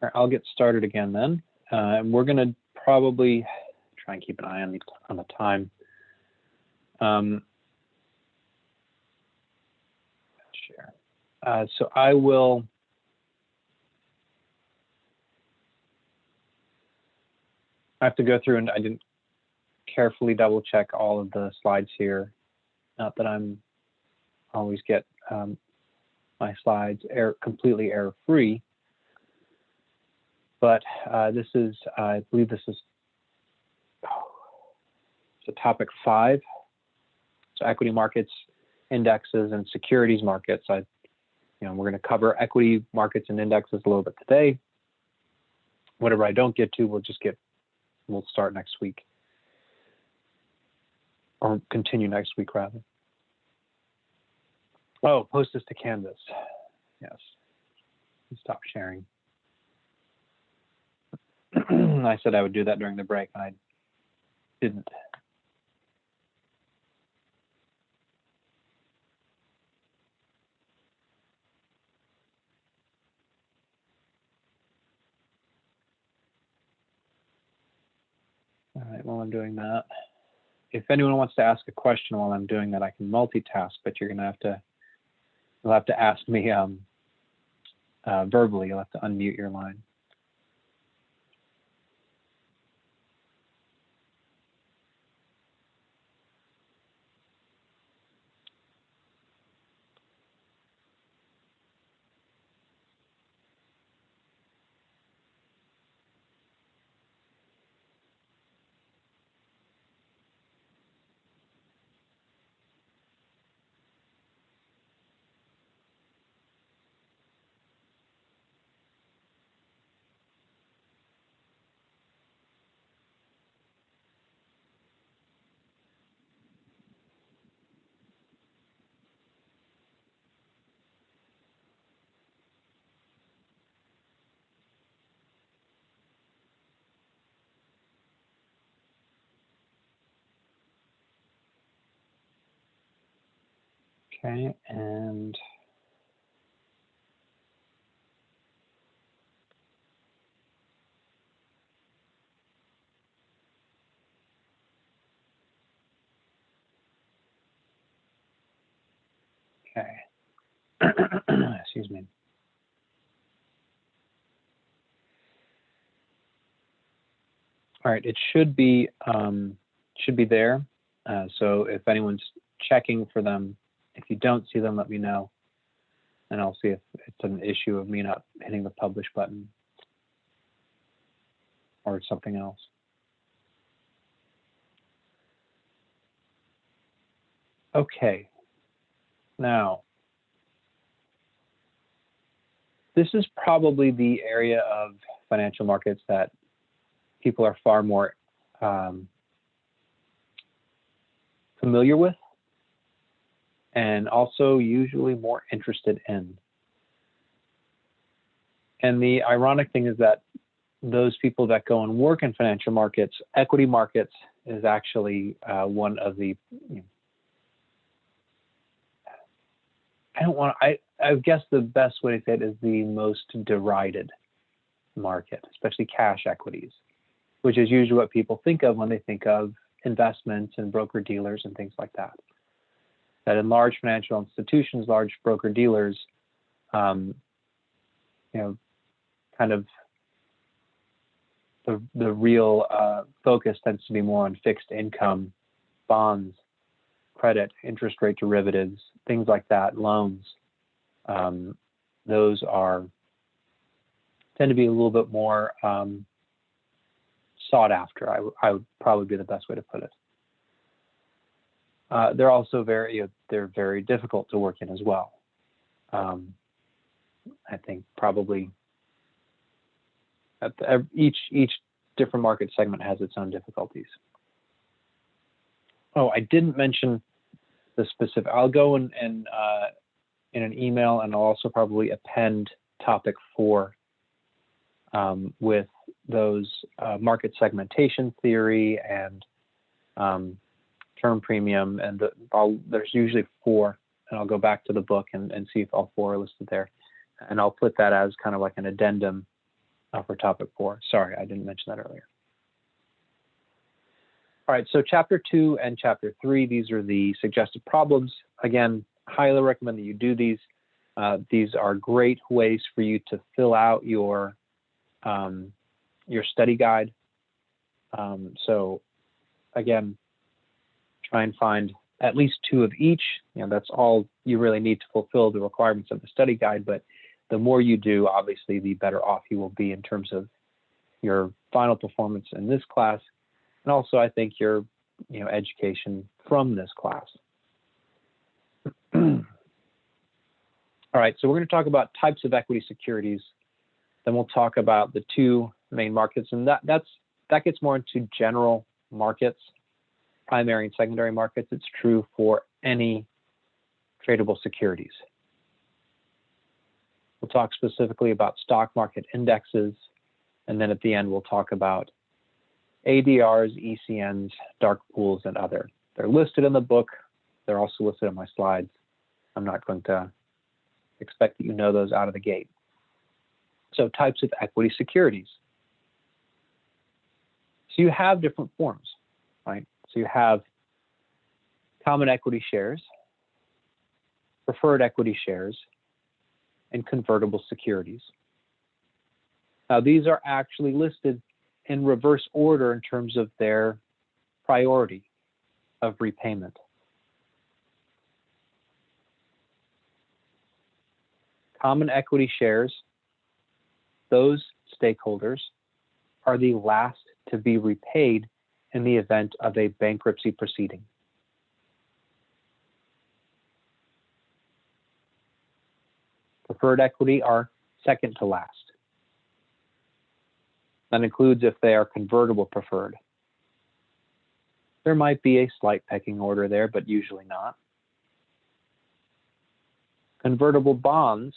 All right, I'll get started again then. And we're going to probably try and keep an eye on the time. Share. So I have to go through, and I didn't carefully double check all of the slides here. Not that I'm always get my slides completely error free, but this is, I believe this is so topic 5. So equity markets, indexes, and securities markets. We're going to cover equity markets and indexes a little bit today. Whatever I don't get to, we'll start next week, or continue next week rather. Oh, post this to Canvas. Yes. Stop sharing. I said I would do that during the break, and I didn't. All right, while I'm doing that, if anyone wants to ask a question while I'm doing that, I can multitask, but you'll have to ask me verbally. You'll have to unmute your line. Okay, and okay. Excuse me. All right, it should be there. So if anyone's checking for them, if you don't see them, let me know, and I'll see if it's an issue of me not hitting the publish button or something else. Okay, now this is probably the area of financial markets that people are far more familiar with, and also usually more interested in. And the ironic thing is that those people that go and work in financial markets, equity markets is actually one of the, I guess the best way to say it is the most derided market, especially cash equities, which is usually what people think of when they think of investments and broker dealers and things like that. That in large financial institutions, large broker dealers, kind of the real focus tends to be more on fixed income, bonds, credit, interest rate derivatives, things like that, loans. Those tend to be a little bit more sought after. I would probably be the best way to put it. They're also they're very difficult to work in as well. I think probably each different market segment has its own difficulties. Oh, I didn't mention the specific. I'll go in an email, and I'll also probably append topic 4 with those market segmentation theory and term premium, and there's usually 4, and I'll go back to the book and see if all 4 are listed there, and I'll put that as kind of like an addendum for topic 4. Sorry, I didn't mention that earlier. All right, so chapter 2 and chapter 3, these are the suggested problems. Again, highly recommend that you do these. These are great ways for you to fill out your study guide. So again, try and find at least 2 of each. That's all you really need to fulfill the requirements of the study guide, but the more you do, obviously, the better off you will be in terms of your final performance in this class, and also I think your education from this class. All right, so we're going to talk about types of equity securities. Then we'll talk about the 2 main markets, and that gets more into general markets, primary and secondary markets. It's true for any tradable securities. We'll talk specifically about stock market indexes, and then at the end we'll talk about ADRs, ECNs, dark pools, and other. They're listed in the book. They're also listed in my slides. I'm not going to expect that you know those out of the gate. So types of equity securities. So you have different forms, right? So you have common equity shares, preferred equity shares, and convertible securities. Now, these are actually listed in reverse order in terms of their priority of repayment. Common equity shares, those stakeholders are the last to be repaid in the event of a bankruptcy proceeding. Preferred equity are second to last. That includes if they are convertible preferred. There might be a slight pecking order there, but usually not. Convertible bonds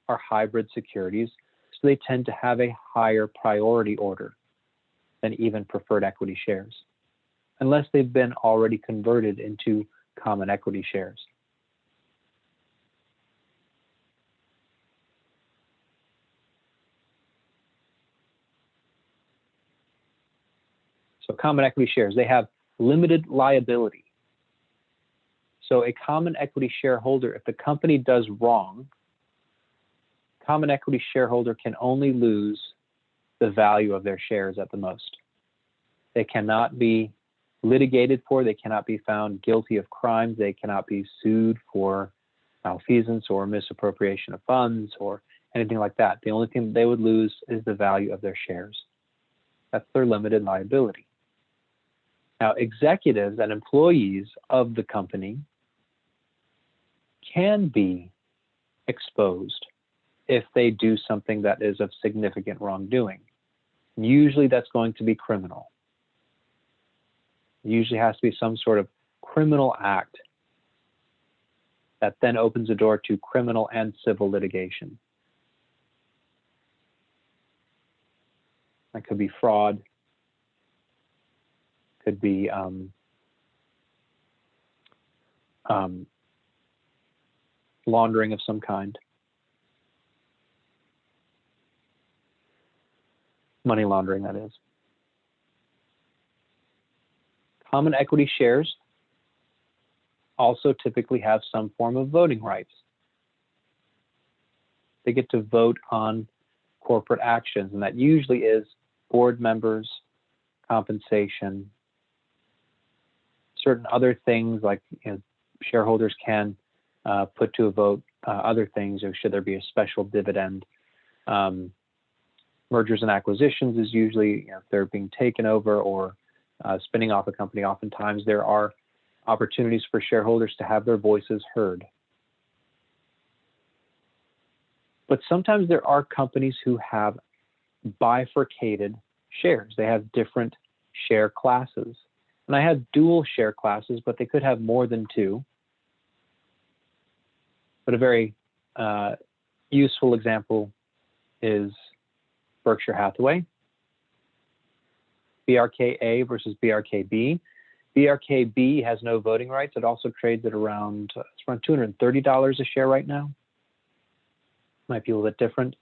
are hybrid securities, so they tend to have a higher priority order than even preferred equity shares, unless they've been already converted into common equity shares. So common equity shares, they have limited liability. So a common equity shareholder, if the company does wrong, common equity shareholder can only lose the value of their shares at the most. They cannot be litigated for, they cannot be found guilty of crimes, they cannot be sued for malfeasance or misappropriation of funds or anything like that. The only thing they would lose is the value of their shares. That's their limited liability. Now, executives and employees of the company can be exposed if they do something that is of significant wrongdoing. Usually that's going to be criminal. It usually has to be some sort of criminal act that then opens the door to criminal and civil litigation. That could be fraud, could be laundering of some kind. Money laundering, that is. Common equity shares also typically have some form of voting rights. They get to vote on corporate actions, and that usually is board members, compensation, certain other things like shareholders can put to a vote other things, or should there be a special dividend. Mergers and acquisitions is usually if they're being taken over or spinning off a company, oftentimes there are opportunities for shareholders to have their voices heard. But sometimes there are companies who have bifurcated shares. They have different share classes. And I have dual share classes, but they could have more than 2. But a very useful example is Berkshire Hathaway, BRKA versus BRKB. BRKB has no voting rights. It also trades at around $230 a share right now. Might be a little bit different.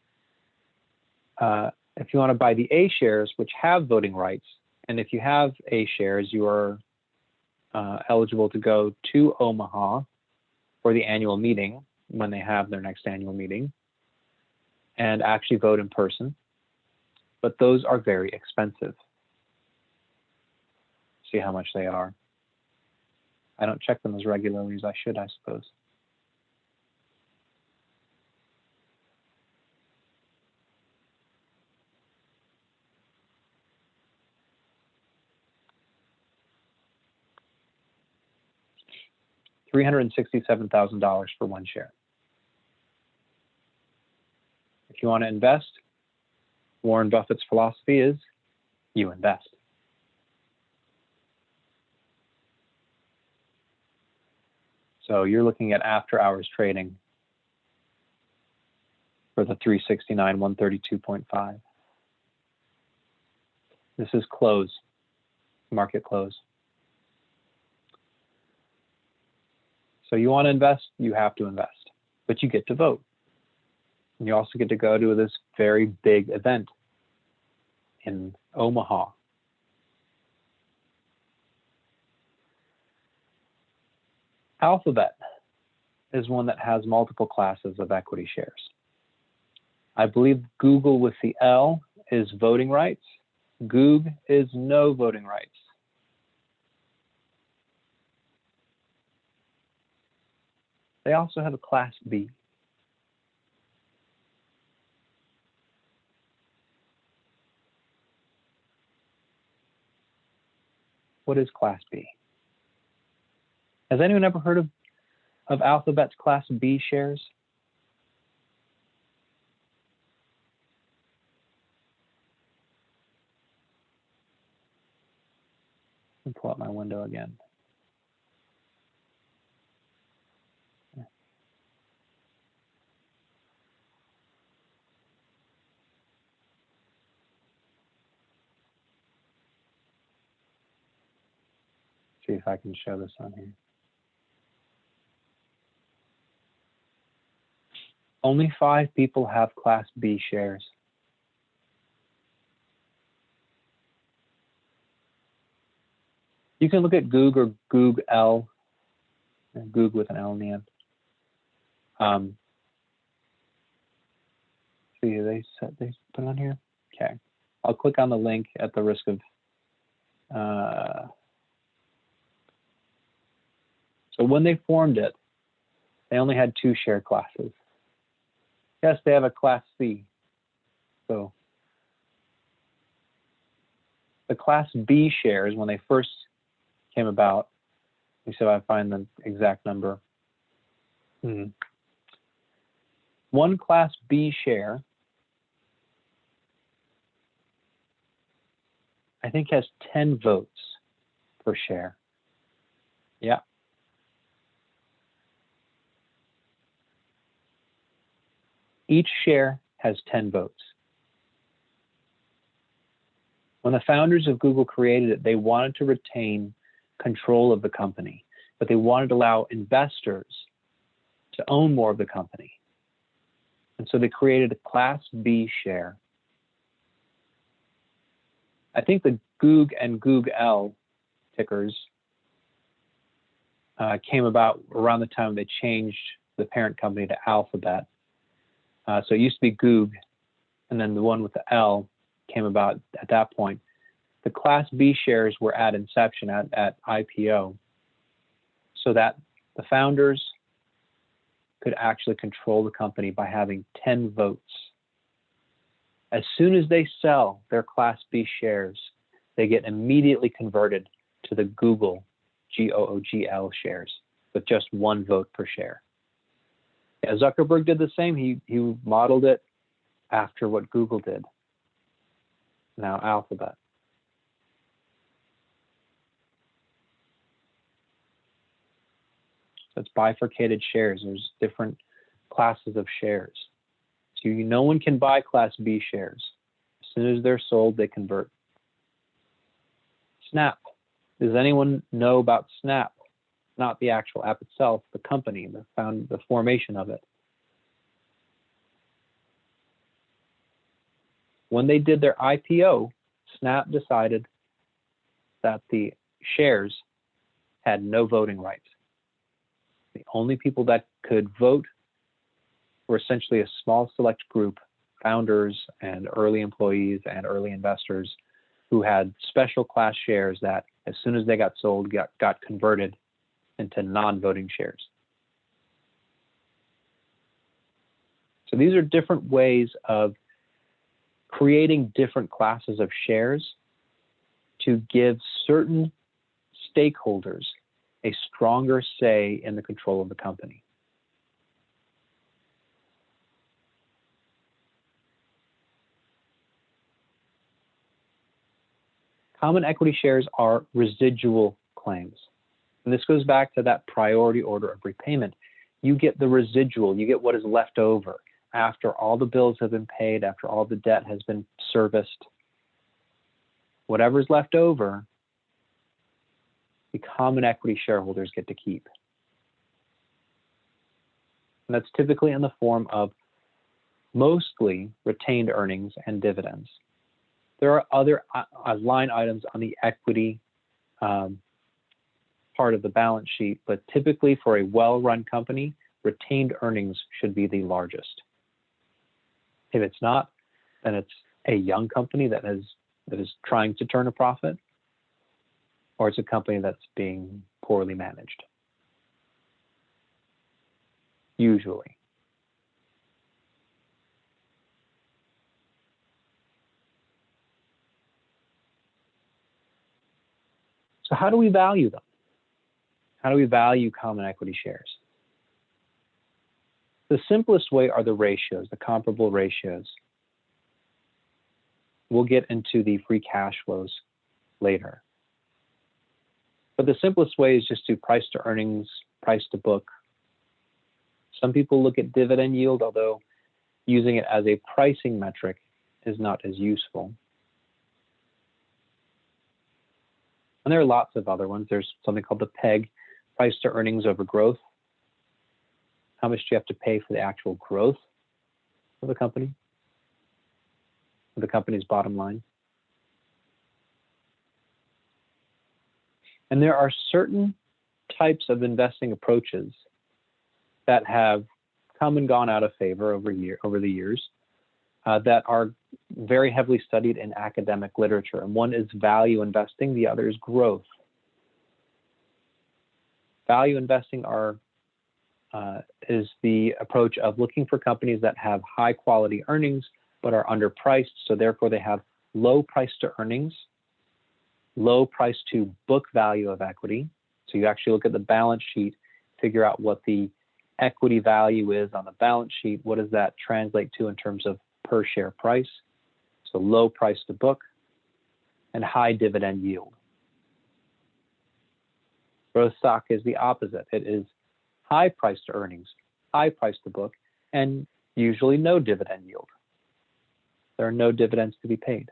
If you want to buy the A shares, which have voting rights, and if you have A shares, you are eligible to go to Omaha for the annual meeting when they have their next annual meeting and actually vote in person. But those are very expensive. See how much they are. I don't check them as regularly as I should, I suppose. $367,000 for one share. If you want to invest, Warren Buffett's philosophy is you invest. So you're looking at after hours trading for the 369, 132.5. This is close, market close. So you want to invest, you have to invest, but you get to vote. And you also get to go to this very big event in Omaha. Alphabet is one that has multiple classes of equity shares. I believe Google with the L is voting rights. Goog is no voting rights. They also have a Class B. What is Class B? Has anyone ever heard of Alphabet's Class B shares? Let me pull up my window again. See if I can show this on here. Only 5 people have Class B shares. You can look at Goog or Goog L, Goog with an L in the end. See, they put it on here? Okay. I'll click on the link at the risk of so when they formed it, they only had 2 share classes. Yes, they have a Class C. So the Class B shares, when they first came about, let me see if I find the exact number. One Class B share, I think, has 10 votes per share. Yeah. Each share has 10 votes. When the founders of Google created it, they wanted to retain control of the company, but they wanted to allow investors to own more of the company. And so they created a Class B share. I think the Goog and Goog L tickers came about around the time they changed the parent company to Alphabet. So it used to be Goog, and then the one with the L came about at that point. The Class B shares were at inception, at IPO, so that the founders could actually control the company by having 10 votes. As soon as they sell their Class B shares, they get immediately converted to the Google, G-O-O-G-L shares, with just 1 vote per share. Yeah, Zuckerberg did the same. He modeled it after what Google did. Now Alphabet. So it's bifurcated shares. There's different classes of shares. So no one can buy Class B shares. As soon as they're sold, they convert. Snap. Does anyone know about Snap? Not the actual app itself, the company, the formation of it. When they did their IPO, Snap decided that the shares had no voting rights. The only people that could vote were essentially a small select group, founders and early employees and early investors who had special class shares that as soon as they got sold, got converted into non-voting shares. So these are different ways of creating different classes of shares to give certain stakeholders a stronger say in the control of the company. Common equity shares are residual claims. And this goes back to that priority order of repayment. You get the residual, you get what is left over after all the bills have been paid, after all the debt has been serviced. Whatever's left over, the common equity shareholders get to keep. And that's typically in the form of mostly retained earnings and dividends. There are other line items on the equity part of the balance sheet, but typically for a well-run company, retained earnings should be the largest. If it's not, then it's a young company that is trying to turn a profit, or it's a company that's being poorly managed. Usually. So how do we value them? How do we value common equity shares? The simplest way are the ratios, the comparable ratios. We'll get into the free cash flows later. But the simplest way is just to price to earnings, price to book. Some people look at dividend yield, although using it as a pricing metric is not as useful. And there are lots of other ones. There's something called the PEG, price to earnings over growth. How much do you have to pay for the actual growth of the company, of the company's bottom line? And there are certain types of investing approaches that have come and gone out of favor over the years that are very heavily studied in academic literature. And one is value investing, the other is growth. Value investing is the approach of looking for companies that have high quality earnings but are underpriced, so therefore they have low price to earnings, low price to book value of equity. So you actually look at the balance sheet, figure out what the equity value is on the balance sheet, what does that translate to in terms of per share price? So low price to book and high dividend yield. Growth stock is the opposite. It is high price to earnings, high price to book, and usually no dividend yield. There are no dividends to be paid.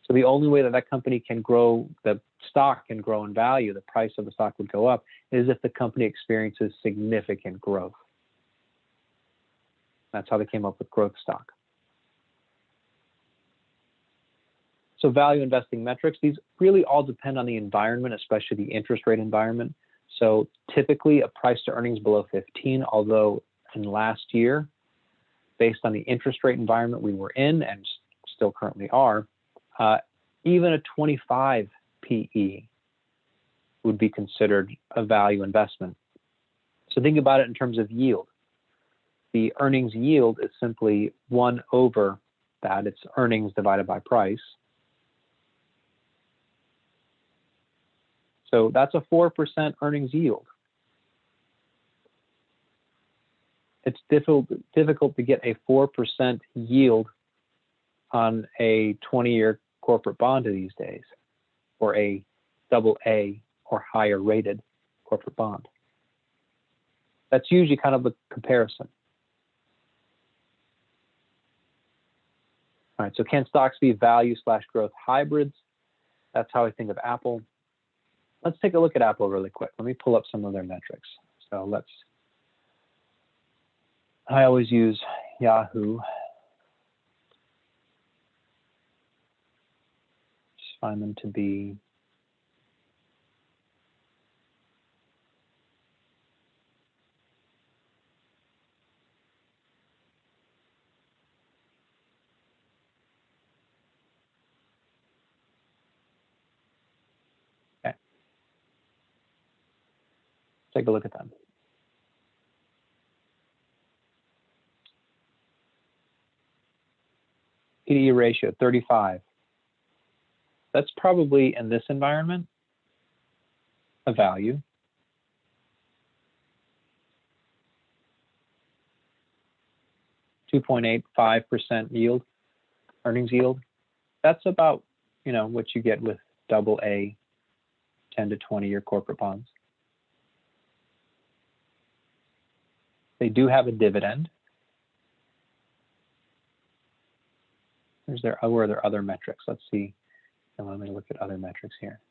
So the only way that that company can grow, the stock can grow in value, the price of the stock would go up, is if the company experiences significant growth. That's how they came up with growth stock. So value investing metrics, these really all depend on the environment, especially the interest rate environment. So typically a price to earnings below 15, although in last year, based on the interest rate environment we were in and still currently are, even a 25 PE would be considered a value investment. So think about it in terms of yield. The earnings yield is simply 1 over that. It's earnings divided by price. So that's a 4% earnings yield. It's difficult to get a 4% yield on a 20-year corporate bond these days, or a AA or higher rated corporate bond. That's usually kind of a comparison. All right, so can stocks be value/growth hybrids? That's how I think of Apple. Let's take a look at Apple really quick. Let me pull up some of their metrics. So I always use Yahoo. find them to be okay. Take a look at them. P/E ratio 35. That's probably in this environment a value. .85% yield, earnings yield. That's about, you know, what you get with AA 10 to 20-year corporate bonds. They do have a dividend. Where are there other metrics? Let's see. And let me look at other metrics here.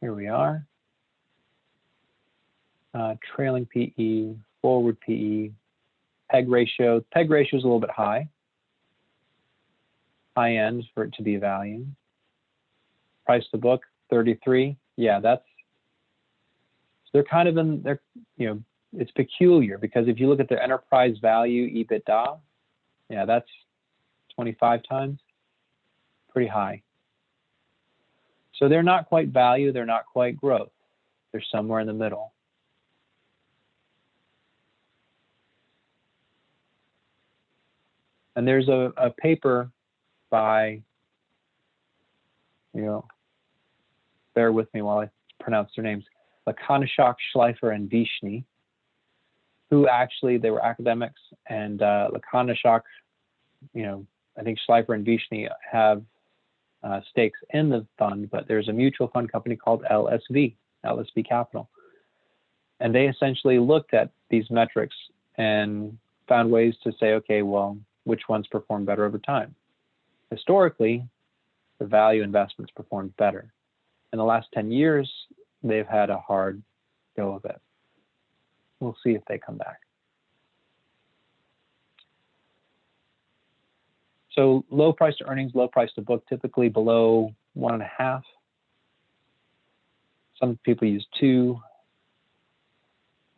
Here we are. Trailing PE, forward PE, PEG ratio. PEG ratio is a little bit high. High end for it to be a value. Price to book 33. Yeah, that's, they're kind of in, they're, you know, it's peculiar because if you look at their enterprise value EBITDA, yeah, that's 25 times, pretty high. So they're not quite value, they're not quite growth. They're somewhere in the middle. And there's a paper by, you know, bear with me while I pronounce their names, Lakonishok, Schleifer, and Vishny, who actually, they were academics, and Lakonishok, you know, I think Schleifer and Vishny have stakes in the fund, but there's a mutual fund company called LSV Capital. And they essentially looked at these metrics and found ways to say, okay, well, which ones perform better over time? Historically, the value investments performed better. In the last 10 years, they've had a hard go of it. We'll see if they come back. So low price to earnings, low price to book, typically below 1.5. Some people use 2.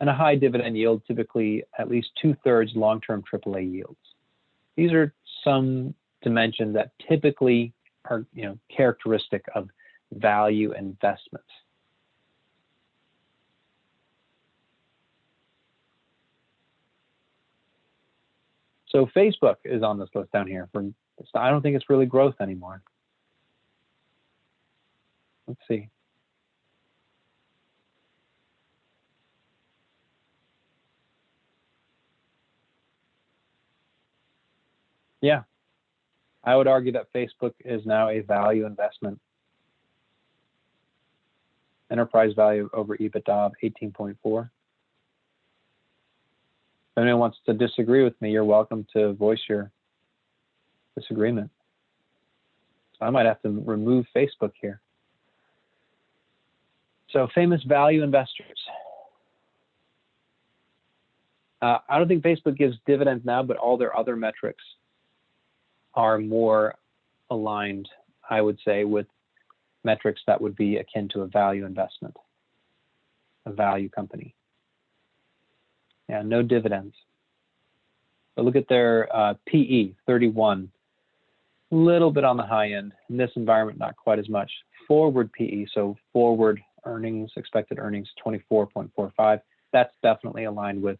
And a high dividend yield, typically at least 2/3 long-term AAA yields. These are some dimensions that typically are, you know, characteristic of value investments. So Facebook is on this list down here. I don't think it's really growth anymore. Let's see. Yeah, I would argue that Facebook is now a value investment. Enterprise value over EBITDA of 18.4. If anyone wants to disagree with me, you're welcome to voice your disagreement. So I might have to remove Facebook here. So famous value investors. I don't think Facebook gives dividends now, but all their other metrics are more aligned, I would say, with metrics that would be akin to a value investment, a value company. Yeah, no dividends. But look at their PE, 31, a little bit on the high end. In this environment, not quite as much. Forward PE, so forward earnings, expected earnings, 24.45. That's definitely aligned with,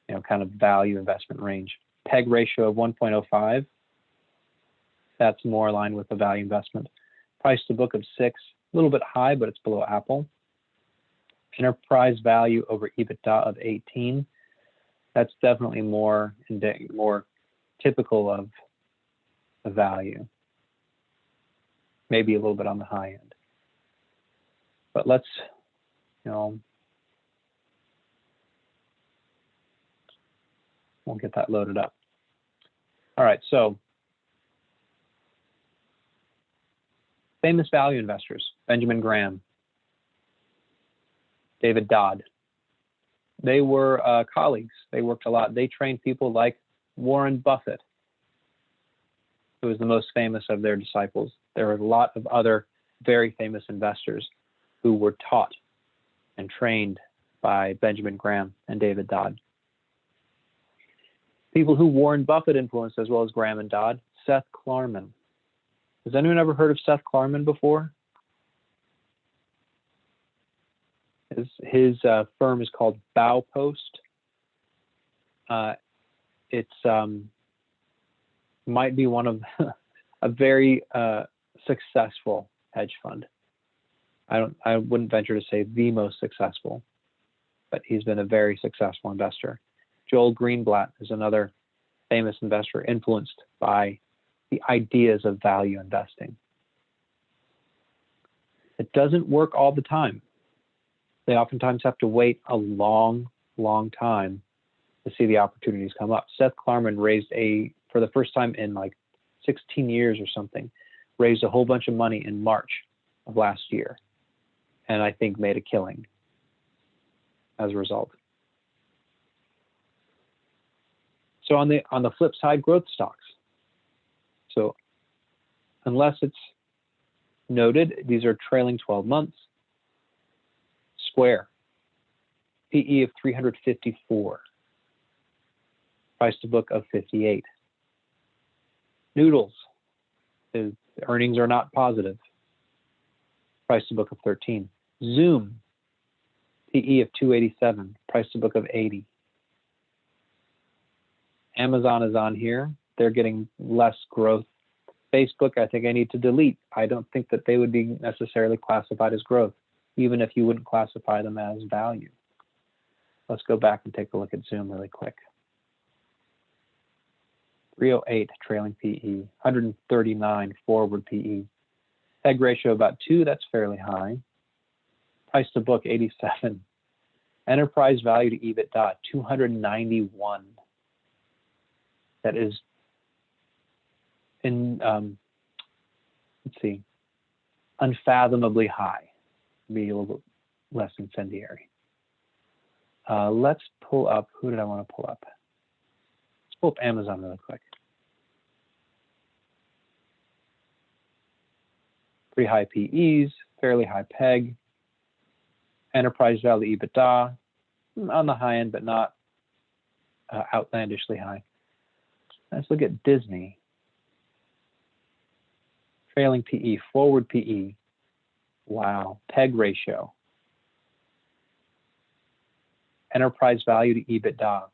you know, kind of value investment range. PEG ratio of 1.05. That's more aligned with the value investment. Price to book of 6, a little bit high, but it's below Apple. Enterprise value over EBITDA of 18. That's definitely more typical of a value. Maybe a little bit on the high end. But let's, you know, we'll get that loaded up. All right, so famous value investors, Benjamin Graham, David Dodd. They were colleagues. They worked a lot. They trained people like Warren Buffett, who was the most famous of their disciples. There were a lot of other very famous investors who were taught and trained by Benjamin Graham and David Dodd. People who Warren Buffett influenced as well as Graham and Dodd, Seth Klarman. Has anyone ever heard of Seth Klarman before? His firm is called Baupost. It's might be one of a very successful hedge fund. I wouldn't venture to say the most successful, but he's been a very successful investor. Joel Greenblatt is another famous investor influenced by the ideas of value investing. It doesn't work all the time. They oftentimes have to wait a long, long time to see the opportunities come up. Seth Klarman raised for the first time in like 16 years or something, raised a whole bunch of money in March of last year, and I think made a killing as a result. So on the flip side, growth stocks. So unless it's noted, these are trailing 12 months. Square, PE of 354, price to book of 58. Noodles, the earnings are not positive, price to book of 13. Zoom, PE of 287, price to book of 80. Amazon is on here. They're getting less growth. Facebook, I think I need to delete. I don't think that they would be necessarily classified as growth, even if you wouldn't classify them as value. Let's go back and take a look at Zoom really quick. 308 trailing PE, 139 forward PE. PEG ratio about 2, that's fairly high. Price to book 87. Enterprise value to EBITDA 291. That is unfathomably high. Be a little bit less incendiary. Let's pull up, who did I want to pull up? Let's pull up Amazon really quick. Pretty high PEs, fairly high PEG. Enterprise value EBITDA, on the high end, but not outlandishly high. Let's look at Disney. Trailing PE, forward PE. Wow, PEG ratio. Enterprise value to EBITDA.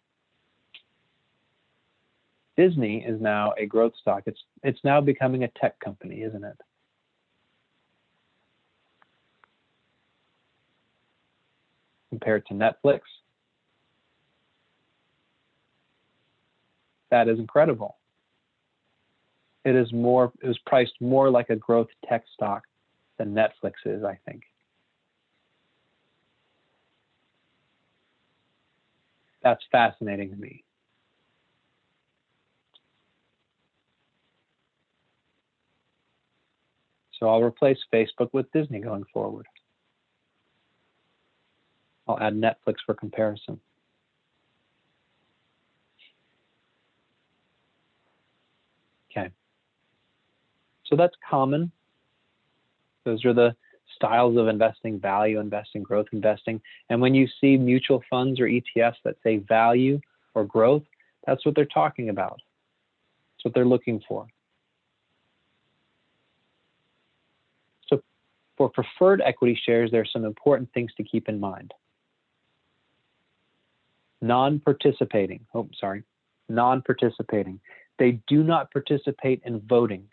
Disney is now a growth stock. It's now becoming a tech company, isn't it? Compared to Netflix. That is incredible. It was priced more like a growth tech stock than Netflix is, I think. That's fascinating to me. So I'll replace Facebook with Disney going forward. I'll add Netflix for comparison. Okay. So that's common. Those are the styles of investing: value investing, growth investing. And when you see mutual funds or ETFs that say value or growth, that's what they're talking about. That's what they're looking for. So for preferred equity shares, there are some important things to keep in mind. Non-participating. They do not participate in voting.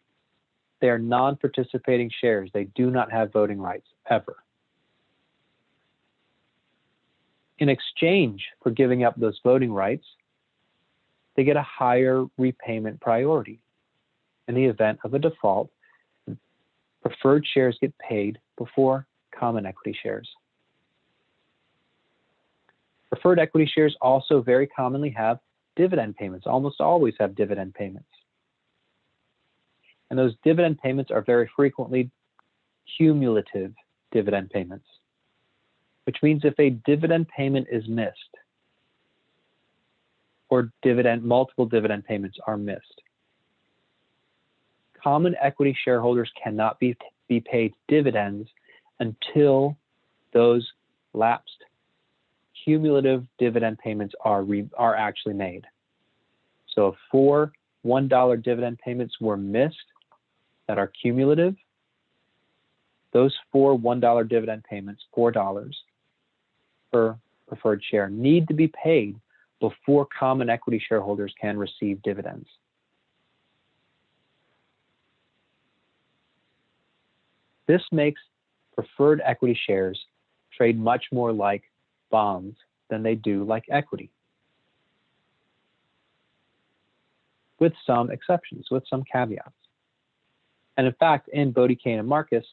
They are non-participating shares. They do not have voting rights, ever. In exchange for giving up those voting rights, they get a higher repayment priority. In the event of a default, preferred shares get paid before common equity shares. Preferred equity shares also very commonly have dividend payments, almost always have dividend payments. And those dividend payments are very frequently cumulative dividend payments. which means if a dividend payment is missed or multiple dividend payments are missed, common equity shareholders cannot be paid dividends until those lapsed cumulative dividend payments are actually made. So if 4 $1 dividend payments were missed that are cumulative, those 4 $1 dividend payments, $4 per preferred share, need to be paid before common equity shareholders can receive dividends. This makes preferred equity shares trade much more like bonds than they do like equity, with some exceptions, with some caveats. And in fact, in Bodie, Kane, and Marcus,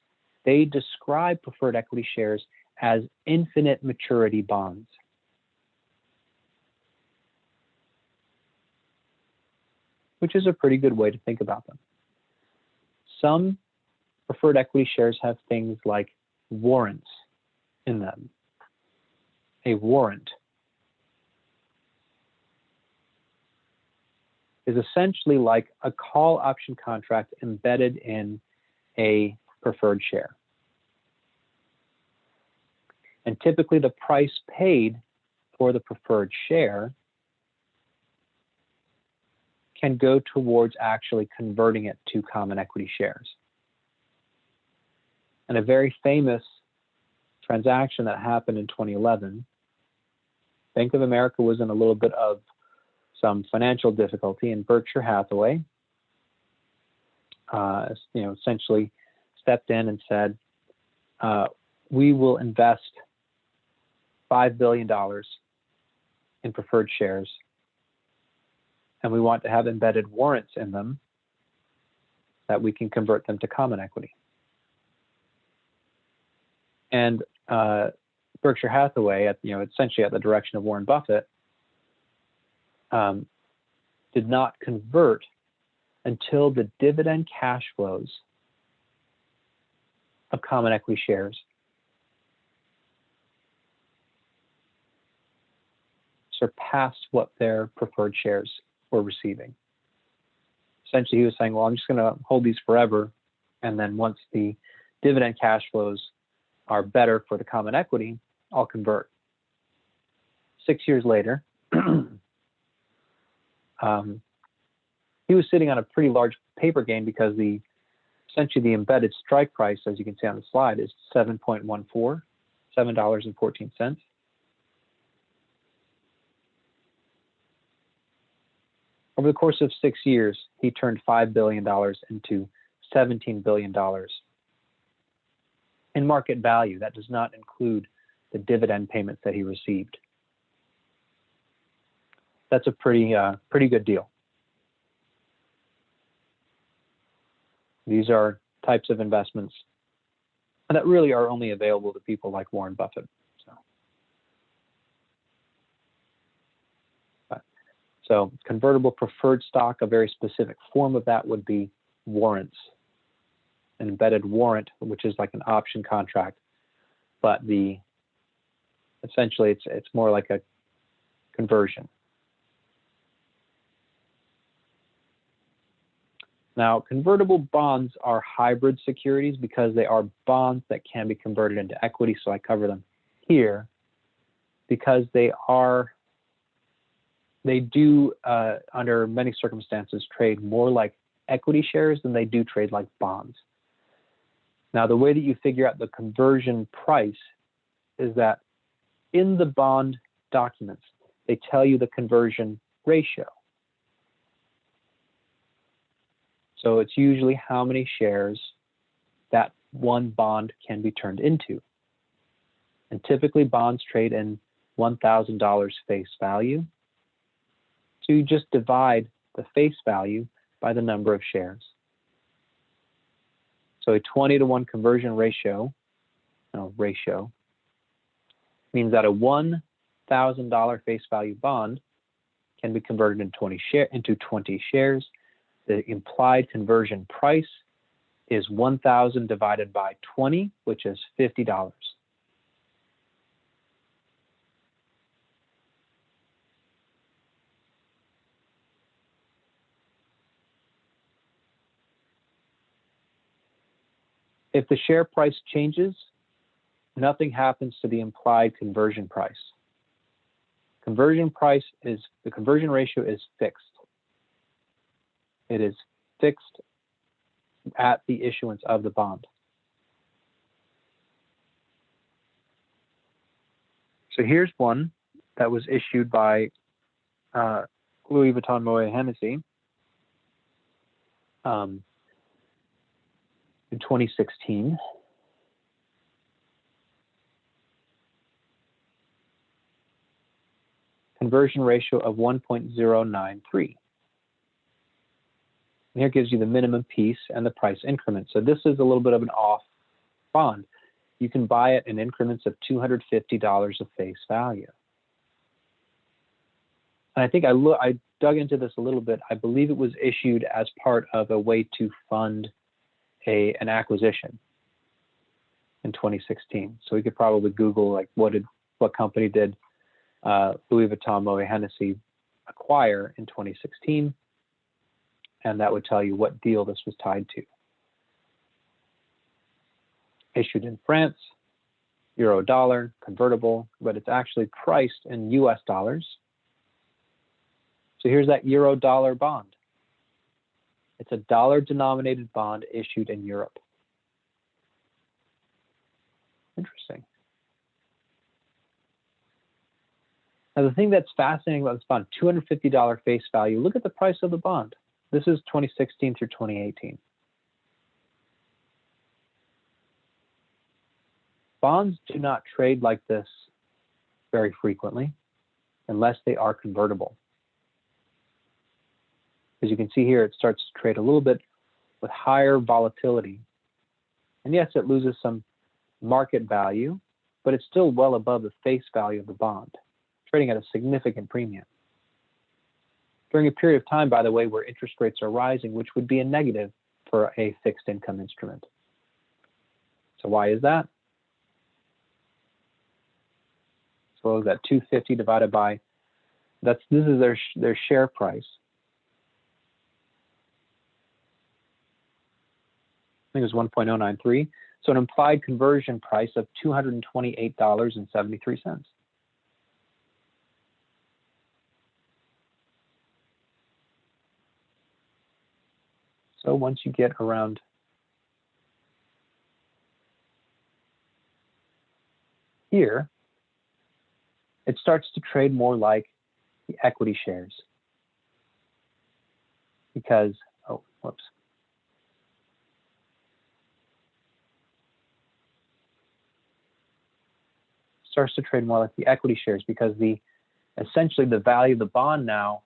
they describe preferred equity shares as infinite maturity bonds. Which is a pretty good way to think about them. Some preferred equity shares have things like warrants in them. A warrant is essentially like a call option contract embedded in a preferred share. And typically the price paid for the preferred share can go towards actually converting it to common equity shares. And a very famous transaction that happened in 2011, Bank of America was in a little bit of some financial difficulty, and Berkshire Hathaway, essentially stepped in and said, we will invest $5 billion in preferred shares, and we want to have embedded warrants in them that we can convert them to common equity. And Berkshire Hathaway, essentially at the direction of Warren Buffett, did not convert until the dividend cash flows of common equity shares surpassed what their preferred shares were receiving. Essentially, he was saying, well, I'm just going to hold these forever, and then once the dividend cash flows are better for the common equity, I'll convert. 6 years later, he was sitting on a pretty large paper gain because essentially the embedded strike price, as you can see on the slide, is $7.14, $7.14. Over the course of 6 years, he turned $5 billion into $17 billion in market value. That does not include the dividend payments that he received. That's a pretty good deal. These are types of investments that really are only available to people like Warren Buffett. So convertible preferred stock, a very specific form of that would be warrants. An embedded warrant, which is like an option contract, but essentially it's more like a conversion. Now, convertible bonds are hybrid securities because they are bonds that can be converted into equity, so I cover them here because they do, under many circumstances, trade more like equity shares than they do trade like bonds. Now, the way that you figure out the conversion price is that in the bond documents, they tell you the conversion ratio. So it's usually how many shares that one bond can be turned into. And typically bonds trade in $1,000 face value. So you just divide the face value by the number of shares. So a 20-to-1 conversion ratio means that a $1,000 face value bond can be converted into 20 shares. The implied conversion price is 1,000 divided by 20, which is $50. If the share price changes, nothing happens to the implied conversion price. The conversion ratio is fixed. It is fixed at the issuance of the bond. So here's one that was issued by Louis Vuitton Moet Hennessy in 2016. Conversion ratio of 1.093. And here it gives you the minimum piece and the price increment. So this is a little bit of an off bond. You can buy it in increments of $250 of face value. And I think I dug into this a little bit. I believe it was issued as part of a way to fund an acquisition in 2016. So we could probably Google like what company did Louis Vuitton Moet Hennessy acquire in 2016, and that would tell you what deal this was tied to. Issued in France, euro dollar, convertible, but it's actually priced in US dollars. So here's that euro dollar bond. It's a dollar denominated bond issued in Europe. Interesting. Now, the thing that's fascinating about this bond, $250 face value, look at the price of the bond. This is 2016 through 2018. Bonds do not trade like this very frequently unless they are convertible. As you can see here, it starts to trade a little bit with higher volatility. And yes, it loses some market value, but it's still well above the face value of the bond, trading at a significant premium. During a period of time, by the way, where interest rates are rising, which would be a negative for a fixed income instrument. So why is that? So that 250 divided by, this is their share price. I think it was 1.093. So an implied conversion price of $228.73. So once you get around here, it starts to trade more like the equity shares. Because, oh, whoops. Starts to trade more like the equity shares because essentially the value of the bond now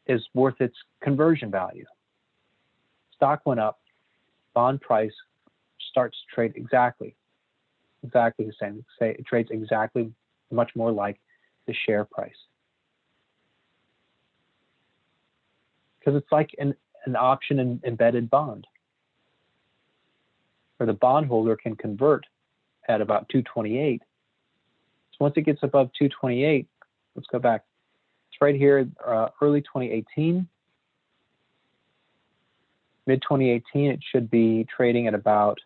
is worth its conversion value. Stock went up, bond price starts to trade exactly the same. Say it trades exactly much more like the share price. Because it's like an option embedded bond, where the bondholder can convert at about 228. So once it gets above 228, let's go back. It's right here, early 2018. Mid 2018, it should be trading at about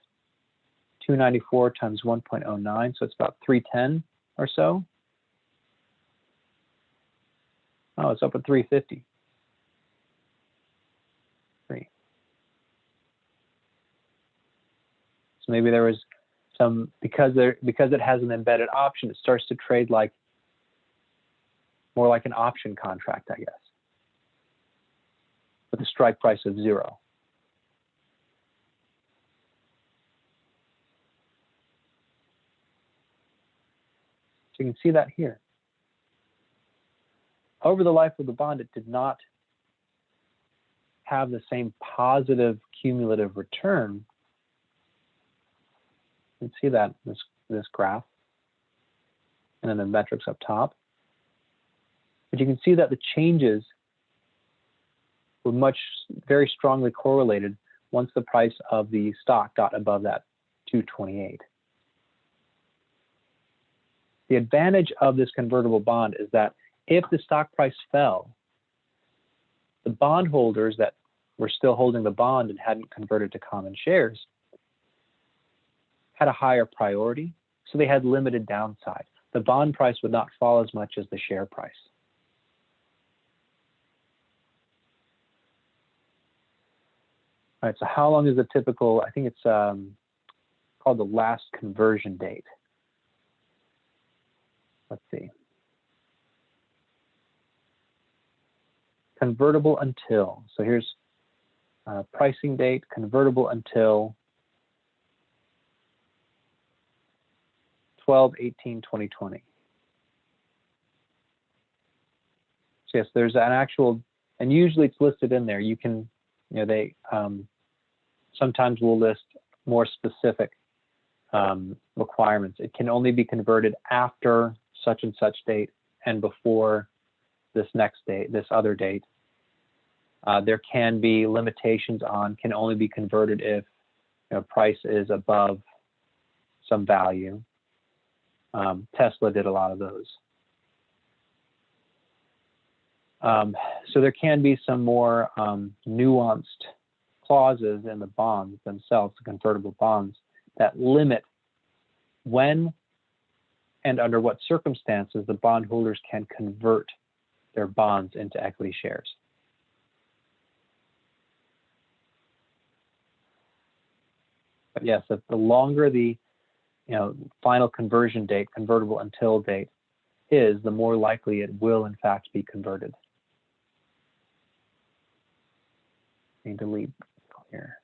294 times 1.09, so it's about 310 or so. Oh, it's up at 350. So maybe there was some, because it has an embedded option, it starts to trade more like an option contract, I guess, with a strike price of 0. So you can see that here. Over the life of the bond, it did not have the same positive cumulative return. You can see that in this graph, and then the metrics up top. But you can see that the changes were very strongly correlated once the price of the stock got above that 228. The advantage of this convertible bond is that if the stock price fell, the bondholders that were still holding the bond and hadn't converted to common shares had a higher priority, so they had limited downside. The bond price would not fall as much as the share price. All right, so how long is the typical, I think it's called the last conversion date. Let's see. Convertible until, so here's pricing date, convertible until 12/18/2020. So yes, there's an actual, and usually it's listed in there. You can, they sometimes will list more specific requirements. It can only be converted after such and such date and before this next date, this other date. There can be limitations on, can only be converted if price is above some value. Tesla did a lot of those. So there can be some more nuanced clauses in the bonds themselves, the convertible bonds, that limit when and under what circumstances the bondholders can convert their bonds into equity shares. But yes, if the longer the final conversion date, convertible until date is, the more likely it will in fact be converted. Need to delete here.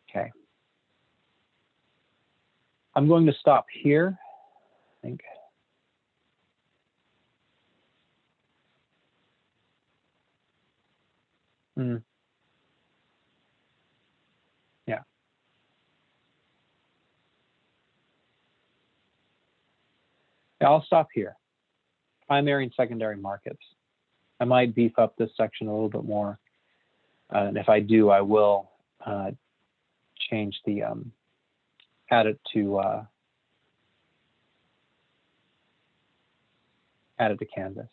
Okay. I'm going to stop here, I think. Yeah. I'll stop here. Primary and secondary markets. I might beef up this section a little bit more. And if I do, I will change the, add it to Canvas.